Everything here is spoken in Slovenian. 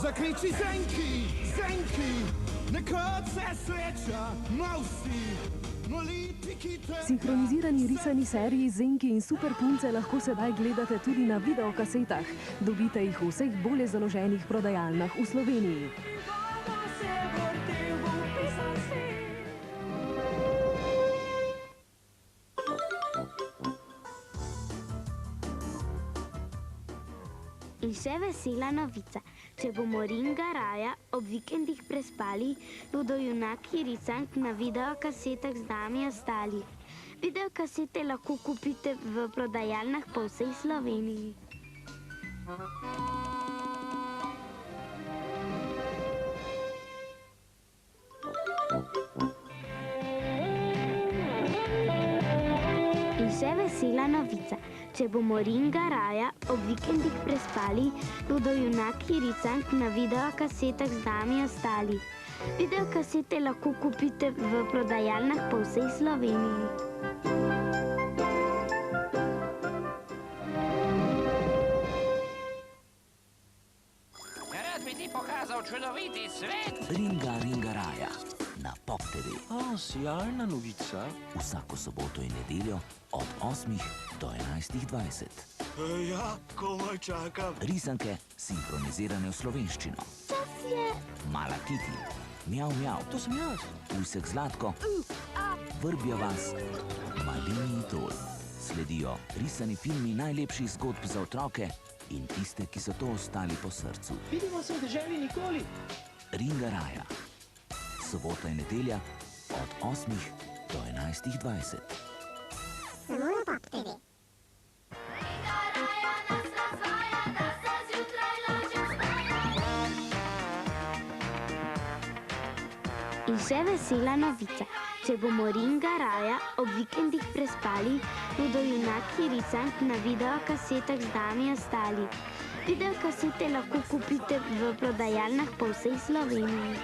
Zakriči zenki, zenki, nekod se sreča, mausi, Sinhronizirani risani seriji Zenki in Superpunce lahko sedaj gledate tudi na videokasetah. Dobite jih v vseh bolje založenih prodajalnah v Sloveniji. In še vesela novica. Če bomo Ringa Raja ob vikendih prespali, bodo junaki risank na videokasetah z nami ostali. Videokasete lahko kupite v prodajalnah po vsej Sloveniji. In še vesela novica. Če bomo Ringa Raja ob vikendih prespali, bodo junaki risank na videokasetah z nami ostali. Videokasete lahko kupite v prodajalnah po vsej Sloveniji. Rad bi ti pokazal čudoviti svet. Ringa Raja na Pop TV. Sjajna novica. Vsako soboto in nedeljo od 8 do 11:20. Ja, komaj čakam. Risanke sinhronizirane v slovenščino. Čas je! Mala Kiti, Mjav Mjav, To sem jaz. Ujsek Zlatko, Vrbja vas, Malini Tol. Sledijo risani filmi najlepših zgodb za otroke in tiste, ki so to ostali po srcu. Vidimo se v deželi nikoli. Ringa Raja. Sobota in nedelja od 8 do 11:20. Samo na Pop TV. In še vesela novica. Če bomo Ringa Raja ob vikendih prespali, bodo junaki risank na videokasetah z nami ostali. Videokasete lahko kupite v prodajalnah po vsej Sloveniji.